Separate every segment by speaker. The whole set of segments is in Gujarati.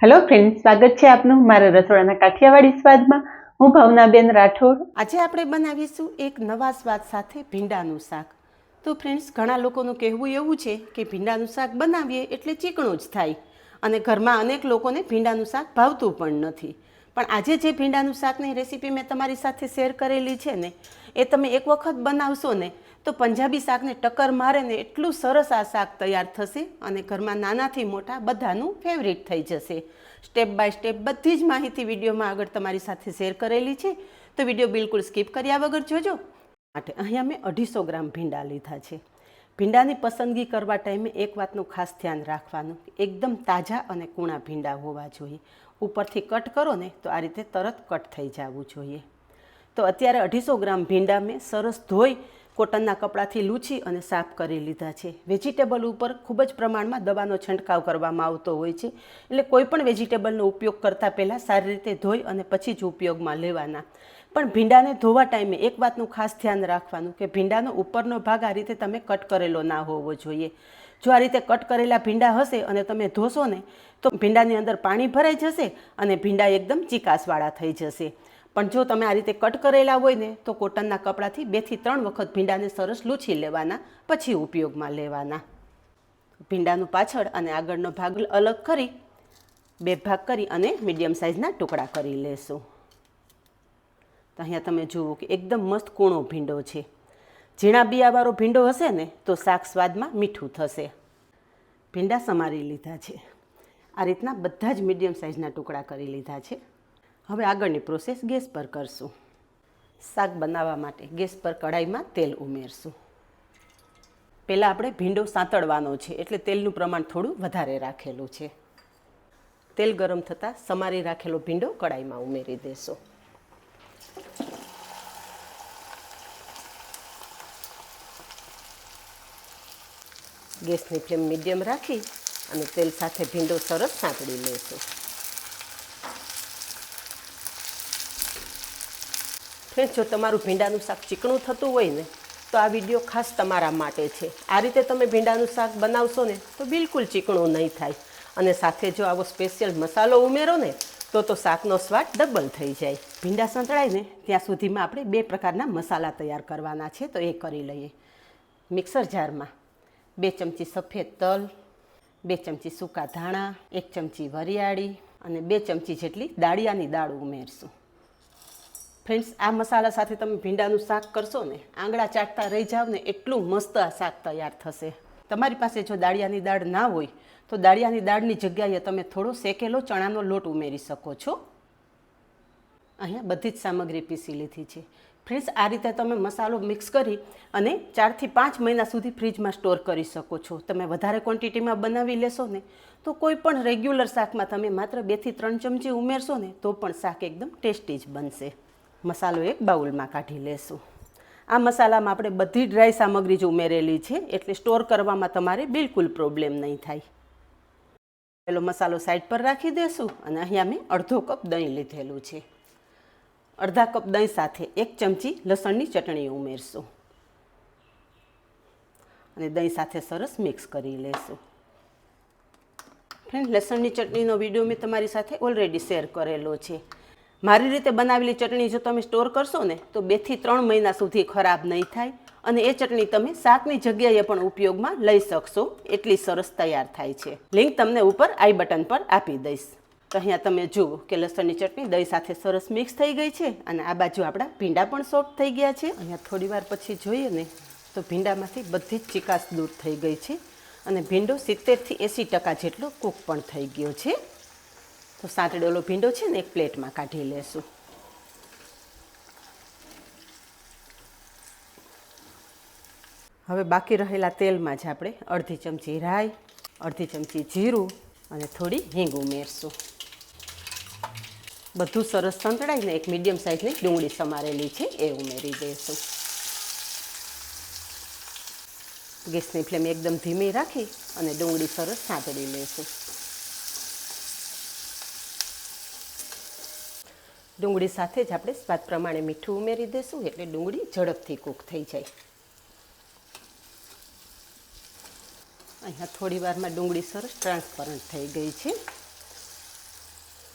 Speaker 1: હેલો ફ્રેન્ડ, સ્વાગત છે આપનું મારા રસોડાના કાઠિયાવાડી સ્વાદમાં. હું ભાવનાબેન રાઠોડ.
Speaker 2: આજે આપણે બનાવીશું એક નવા સ્વાદ સાથે ભીંડાનું શાક. તો ફ્રેન્ડ્સ, ઘણા લોકોનું કહેવું એવું છે કે ભીંડાનું શાક બનાવીએ એટલે ચીકણું જ થાય અને ઘરમાં અનેક લોકોને ભીંડાનું શાક ભાવતું પણ નથી. પણ આજે જે ભીંડાનું શાકની રેસીપી મેં તમારી સાથે શેર કરેલી છે ને, એ તમે એક વખત બનાવશો ને તો પંજાબી શાકને ટક્કર મારે ને એટલું સરસ આ શાક તૈયાર થશે અને ઘરમાં નાનાથી મોટા બધાનું ફેવરિટ થઈ જશે. સ્ટેપ બાય સ્ટેપ બધી જ માહિતી વિડીયોમાં આગળ તમારી સાથે શેર કરેલી છે, તો વિડીયો બિલકુલ સ્કીપ કર્યા વગર જોજો. માટે અહીંયા મેં 250 ગ્રામ ભીંડા લીધા છે. ભીંડાની પસંદગી કરવા ટાઈમે એક વાતનું ખાસ ધ્યાન રાખવાનું, એકદમ તાજા અને કૂણા ભીંડા હોવા જોઈએ. ઉપરથી કટ કરો ને તો આ રીતે તરત કટ થઈ જવું જોઈએ. તો અત્યારે 250 ગ્રામ ભીંડા મેં સરસ ધોઈ કોટનના કપડાથી લૂછી અને સાફ કરી લીધા છે. વેજીટેબલ ઉપર ખૂબ જ પ્રમાણમાં દવાનો છંટકાવ કરવામાં આવતો હોય છે, એટલે કોઈ પણ વેજીટેબલનો ઉપયોગ કરતાં પહેલાં સારી રીતે ધોઈ અને પછી જ ઉપયોગમાં લેવાના. પણ ભીંડાને ધોવા ટાઈમે એક વાતનું ખાસ ધ્યાન રાખવાનું કે ભીંડાનો ઉપરનો ભાગ આ રીતે તમે કટ કરેલો ના હોવો જોઈએ. જો આ રીતે કટ કરેલા ભીંડા હશે અને તમે ધોશો ને તો ભીંડાની અંદર પાણી ભરાઈ જશે અને ભીંડા એકદમ ચીકાસવાળા થઈ જશે. પણ જો તમે આ રીતે કટ કરેલા હોય ને તો કોટનના કપડાથી 2 થી 3 વખત ભીંડાને સરસ લૂછી લેવાના, પછી ઉપયોગમાં લેવાના. ભીંડાનું પાછળ અને આગળનો ભાગ અલગ કરી 2 ભાગ કરી અને મીડિયમ સાઇઝના ટુકડા કરી લેશું. તો અહીંયા તમે જુઓ કે એકદમ મસ્ત કૂણો ભીંડો છે. ઝીણા બિયાવાળો ભીંડો હશે ને તો શાક સ્વાદમાં મીઠું થશે. ભીંડા સમારી લીધા છે. આ રીતના બધા જ મીડિયમ સાઇઝના ટુકડા કરી લીધા છે. હવે આગળની પ્રોસેસ ગેસ પર કરશું. શાક બનાવવા માટે ગેસ પર કઢાઈમાં તેલ ઉમેરશું. પહેલાં આપણે ભીંડો સાંતળવાનો છે, એટલે તેલનું પ્રમાણ થોડું વધારે રાખેલું છે. તેલ ગરમ થતાં સમારી રાખેલો ભીંડો કઢાઈમાં ઉમેરી દેશો. ગેસની ફ્લેમ મીડિયમ રાખી અને તેલ સાથે ભીંડો સરસ સાંતળી લેશું. ફ્રેન્ડ્સ, જો તમારું ભીંડાનું શાક ચીકણું થતું હોય ને તો આ વિડીયો ખાસ તમારા માટે છે. આ રીતે તમે ભીંડાનું શાક બનાવશો ને તો બિલકુલ ચીકણું નહીં થાય અને સાથે જો આવો સ્પેશિયલ મસાલો ઉમેરો ને તો શાકનો સ્વાદ ડબલ થઈ જાય. ભીંડા સંતળાય ને ત્યાં સુધીમાં આપણે 2 પ્રકારના મસાલા તૈયાર કરવાના છે, તો એ કરી લઈએ. મિક્સર જારમાં 2 ચમચી સફેદ તલ, 2 ચમચી સૂકા ધાણા, 1 ચમચી વરિયાળી અને 2 ચમચી જેટલી દાળિયાની દાળ ઉમેરશું. ફ્રેન્ડ્સ, આ મસાલા સાથે તમે ભીંડાનું શાક કરશો ને આંગળા ચાટતા રહી જાવ ને એટલું મસ્ત આ શાક તૈયાર થશે. તમારી પાસે જો દાળિયાની દાળ ના હોય તો દાળિયાની દાળની જગ્યાએ તમે થોડો શેકેલો ચણાનો લોટ ઉમેરી શકો છો. અહીંયા બધી જ સામગ્રી પીસી લીધી છે. ફ્રેન્ડ્સ, આ રીતે તમે મસાલો મિક્સ કરી અને 4 થી 5 મહિના સુધી ફ્રીજમાં સ્ટોર કરી શકો છો. તમે વધારે ક્વોન્ટિટીમાં બનાવી લેશો ને તો કોઈ પણ રેગ્યુલર શાકમાં તમે માત્ર 2 થી 3 ચમચી ઉમેરશો ને તો પણ શાક એકદમ ટેસ્ટી જ બનશે. મસાલો એક બાઉલમાં કાઢી લેશું. આ મસાલામાં આપણે બધી ડ્રાય સામગ્રી જ ઉમેરેલી છે, એટલે સ્ટોર કરવામાં તમારે બિલકુલ પ્રોબ્લેમ નહીં થાય. પેલો મસાલો સાઈડ પર રાખી દેશું અને અહીંયા મેં અડધો કપ દહીં લીધેલું છે. અડધા કપ દહીં સાથે 1 ચમચી લસણની ચટણી ઉમેરશું અને દહીં સાથે સરસ મિક્સ કરી લેશું. ફ્રેન્ડ, લસણની ચટણીનો વિડીયો મેં તમારી સાથે ઓલરેડી શેર કરેલો છે. મારી રીતે બનાવેલી ચટણી જો તમે સ્ટોર કરશો ને તો 2 થી 3 મહિના સુધી ખરાબ નહીં થાય અને એ ચટણી તમે શાકની જગ્યાએ પણ ઉપયોગમાં લઈ શકશો, એટલી સરસ તૈયાર થાય છે. લિંક તમને ઉપર આઈ બટન પર આપી દઈશ. તો અહીંયા તમે જુઓ કે લસણની ચટણી દહીં સાથે સરસ મિક્સ થઈ ગઈ છે અને આ બાજુ આપણા ભીંડા પણ સોફ્ટ થઈ ગયા છે. અહીંયા થોડી વાર પછી જોઈએ ને તો ભીંડામાંથી બધી જ ચીકાશ દૂર થઈ ગઈ છે અને ભીંડો 70 થી 80% જેટલો કૂક પણ થઈ ગયો છે. તો સાંતળેલો ભીંડો છે ને એક પ્લેટમાં કાઢી લેશું. હવે બાકી રહેલા તેલમાં જ આપણે અડધી ચમચી રાઈ, અડધી ચમચી જીરું અને થોડી હિંગ ઉમેરશું. બધું સરસ સંતળાઈને એક મીડિયમ સાઇઝની ડુંગળી સમારેલી છે એ ઉમેરી દઈશું. ગેસની ફ્લેમ એકદમ ધીમી રાખી અને ડુંગળી સરસ સાંતળી લઈશું. ડુંગળી સાથે જ આપણે સ્વાદ પ્રમાણે મીઠું ઉમેરી દઈશું, એટલે ડુંગળી ઝડપથી કૂક થઈ જાય. અહીંયા થોડી વારમાં ડુંગળી સરસ ટ્રાન્સપરન્ટ થઈ ગઈ છે.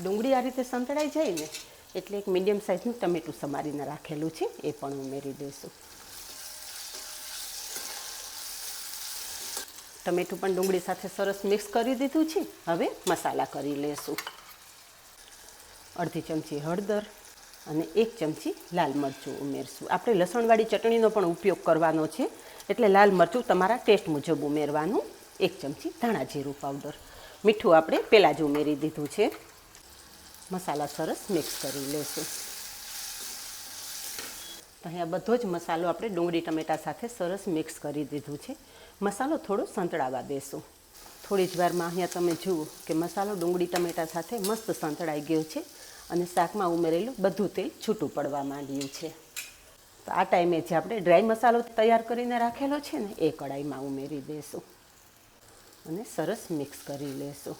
Speaker 2: ડુંગળી આ રીતે સંતળાઈ જાય ને એટલે એક મીડિયમ સાઇઝનું ટમેટું સમારીને રાખેલું છે એ પણ ઉમેરી દઈશું. ટમેટું પણ ડુંગળી સાથે સરસ મિક્સ કરી દીધું છે. હવે મસાલા કરી લેશું. અડધી ચમચી હળદર અને 1 ચમચી લાલ મરચું ઉમેરશું. આપણે લસણવાળી ચટણીનો પણ ઉપયોગ કરવાનો છે એટલે લાલ મરચું તમારા ટેસ્ટ મુજબ ઉમેરવાનું. 1 ચમચી ધાણા જીરું પાવડર. મીઠું આપણે પહેલાં જ ઉમેરી દીધું છે. મસાલા સરસ મિક્સ કરી લેશું. અહીંયા બધો જ મસાલો આપણે ડુંગળી ટમેટા સાથે સરસ મિક્સ કરી દીધું છે. મસાલો થોડો સંતળાવા દેશું. થોડી જ વારમાં અહીંયા તમે જુઓ કે મસાલો ડુંગળી ટમેટા સાથે મસ્ત સંતળાઈ ગયો છે અને શાકમાં ઉમેરેલું બધું તેલ છૂટું પડવા માંડ્યું છે. તો આ ટાઈમે જે આપણે ડ્રાય મસાલો તૈયાર કરીને રાખેલો છે ને એ કઢાઈમાં ઉમેરી દઈશું અને સરસ મિક્સ કરી લેશું.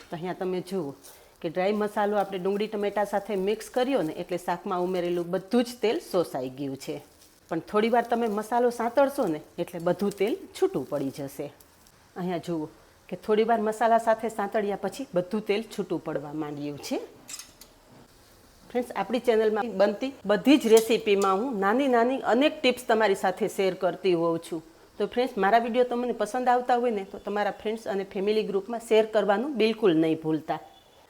Speaker 2: તો અહીંયા તમે જુઓ કે ડ્રાય મસાલો આપણે ડુંગળી ટમેટા સાથે મિક્સ કર્યો ને એટલે શાકમાં ઉમેરેલું બધું જ તેલ શોષાઈ ગયું છે. પણ થોડી વાર તમે મસાલો સાંતળશો ને એટલે બધું તેલ છૂટું પડી જશે. અહીંયા જુઓ કે થોડી વાર મસાલા સાથે સાંતળ્યા પછી બધું તેલ છૂટું પડવા માંડ્યું છે. ફ્રેન્ડ્સ, આપણી ચેનલમાં બનતી બધી જ રેસીપીમાં હું નાની નાની અનેક ટિપ્સ તમારી સાથે શેર કરતી હોઉં છું. તો ફ્રેન્ડ્સ, મારા વિડીયો તમને પસંદ આવતા હોય ને તો તમારા ફ્રેન્ડ્સ અને ફેમિલી ગ્રુપમાં શેર કરવાનું બિલકુલ નહીં ભૂલતા.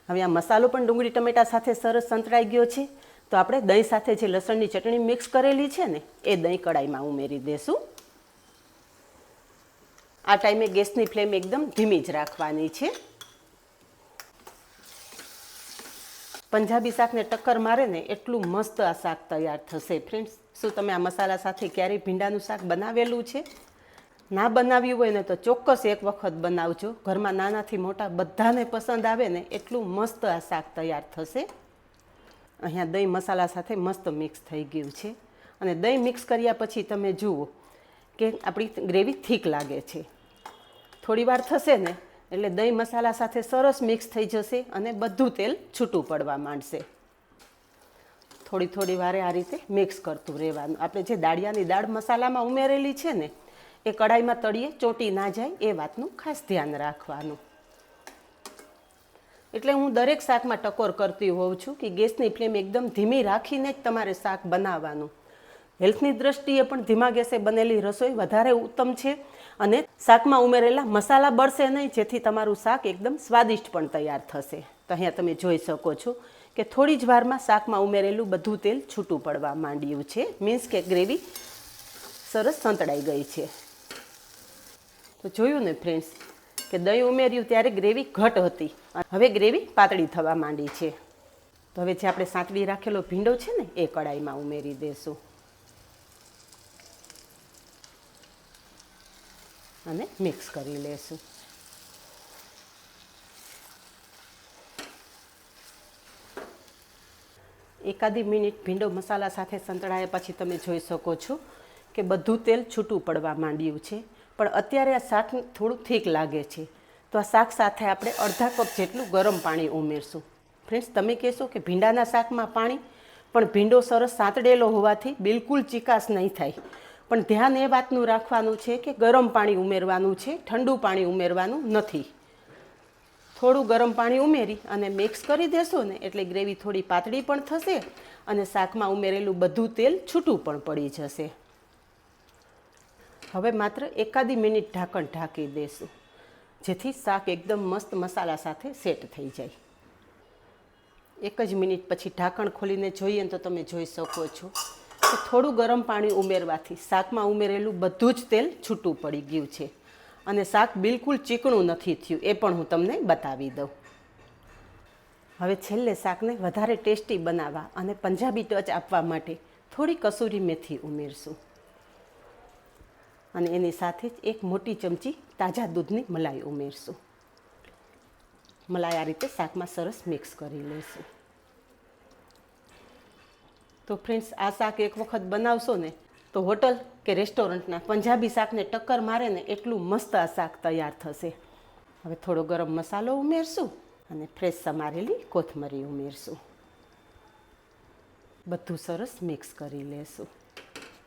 Speaker 2: હવે આ મસાલો પણ ડુંગળી ટમેટા સાથે સરસ સંતળાઈ ગયો છે. તો આપણે દહીં સાથે જે લસણની ચટણી મિક્સ કરેલી છે ને એ દહીં કઢાઈમાં ઉમેરી દઈશું. આ ટાઈમે ગેસની ફ્લેમ એકદમ ધીમી જ રાખવાની છે. પંજાબી શાકને ટક્કર મારે ને એટલું મસ્ત આ શાક તૈયાર થશે. ફ્રેન્ડ્સ, શું તમે આ મસાલા સાથે ક્યારેય ભીંડાનું શાક બનાવેલું છે? ના બનાવ્યું હોય ને તો ચોક્કસ એક વખત બનાવજો. ઘરમાં નાનાથી મોટા બધાને પસંદ આવે ને એટલું મસ્ત આ શાક તૈયાર થશે. અહીંયા દહીં મસાલા સાથે મસ્ત મિક્સ થઈ ગયું છે અને દહીં મિક્સ કર્યા પછી તમે જુઓ કે આપણી ગ્રેવી થીક લાગે છે. થોડી વાર થશે ને એટલે દહીં મસાલા સાથે સરસ મિક્સ થઈ જશે અને બધું તેલ છૂટું પડવા માંડશે. થોડી વારે આ રીતે મિક્સ કરતું રહેવાનું. આપણે જે દાળિયાની દાળ મસાલામાં ઉમેરેલી છે ને એ કઢાઈમાં તળીએ ચોંટી ના જાય એ વાતનું ખાસ ધ્યાન રાખવાનું. એટલે હું દરેક શાકમાં ટકોર કરતી હોઉં છું કે ગેસની ફ્લેમ એકદમ ધીમી રાખીને જ તમારે શાક બનાવવાનું. હેલ્થની દ્રષ્ટિએ પણ ધીમા ગેસે બનેલી રસોઈ વધારે ઉત્તમ છે અને શાકમાં ઉમેરેલા મસાલા બળશે નહીં, જેથી તમારું શાક એકદમ સ્વાદિષ્ટ પણ તૈયાર થશે. તો અહીંયા તમે જોઈ શકો છો કે થોડી જ વારમાં શાકમાં ઉમેરેલું બધું તેલ છૂટું પડવા માંડ્યું છે. મીન્સ કે ગ્રેવી સરસ સંતળાઈ ગઈ છે. તો જોયું ને ફ્રેન્ડ્સ કે દહીં ઉમેર્યું ત્યારે ગ્રેવી ઘટ હતી, હવે ગ્રેવી પાતળી થવા માંડી છે. તો હવે જે આપણે સાંતળી રાખેલો ભીંડો છે ને એ કઢાઈમાં ઉમેરી દઈશું અને મિક્સ કરી લેશું. એકાદી મિનિટ ભીંડો મસાલા સાથે સંતળાયા પછી તમે જોઈ શકો છો કે બધું તેલ છૂટું પડવા માંડ્યું છે. પણ અત્યારે આ શાક થોડું થીક લાગે છે તો આ શાક સાથે આપણે અડધા કપ જેટલું ગરમ પાણી ઉમેરશું. ફ્રેન્ડ્સ, તમે કહેશો કે ભીંડાના શાકમાં પાણી, પણ ભીંડો સરસ સાંતળેલો હોવાથી બિલકુલ ચીકાશ નહીં થાય. પણ ધ્યાન એ વાતનું રાખવાનું છે કે ગરમ પાણી ઉમેરવાનું છે, ઠંડુ પાણી ઉમેરવાનું નથી. થોડું ગરમ પાણી ઉમેરી અને મિક્સ કરી દેશો ને એટલે ગ્રેવી થોડી પાતળી પણ થશે અને શાકમાં ઉમેરેલું બધું તેલ છૂટું પણ પડી જશે. હવે માત્ર એકાદી મિનિટ ઢાંકણ ઢાંકી દઈશું જેથી શાક એકદમ મસ્ત મસાલા સાથે સેટ થઈ જાય. એક જ મિનિટ પછી ઢાંકણ ખોલીને જોઈએ તો તમે જોઈ શકો છો કે થોડું ગરમ પાણી ઉમેરવાથી શાકમાં ઉમેરેલું બધું જ તેલ છૂટું પડી ગયું છે અને શાક બિલકુલ ચીકણું નથી થયું, એ પણ હું તમને બતાવી દઉં. હવે છેલ્લે શાકને વધારે ટેસ્ટી બનાવવા અને પંજાબી ટચ આપવા માટે થોડી કસૂરી મેથી ઉમેરશું અને એની સાથે જ એક મોટી ચમચી તાજા દૂધની મલાઈ ઉમેરશું. મલાઈ આ રીતે શાકમાં સરસ મિક્સ કરી લઈશું. તો ફ્રેન્ડ્સ, આ શાક એક વખત બનાવશો ને તો હોટલ કે રેસ્ટોરન્ટના પંજાબી શાકને ટક્કર મારે ને એટલું મસ્ત આ શાક તૈયાર થશે. હવે થોડો ગરમ મસાલો ઉમેરશું અને ફ્રેશ સમારેલી કોથમરી ઉમેરશું. બધું સરસ મિક્સ કરી લેશું.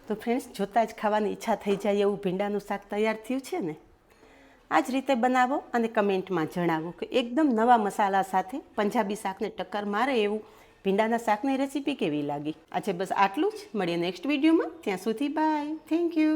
Speaker 2: તો ફ્રેન્ડ્સ, જોતાં જ ખાવાની ઈચ્છા થઈ જાય એવું ભીંડાનું શાક તૈયાર થયું છે ને. આ જ રીતે બનાવો અને કમેન્ટમાં જણાવો કે એકદમ નવા મસાલા સાથે પંજાબી શાકને ટક્કર મારે એવું ભીંડાના શાકની રેસીપી કેવી લાગી. આજે બસ આટલું જ. મળીએ નેક્સ્ટ વિડીયોમાં. ત્યાં સુધી બાય. Thank you.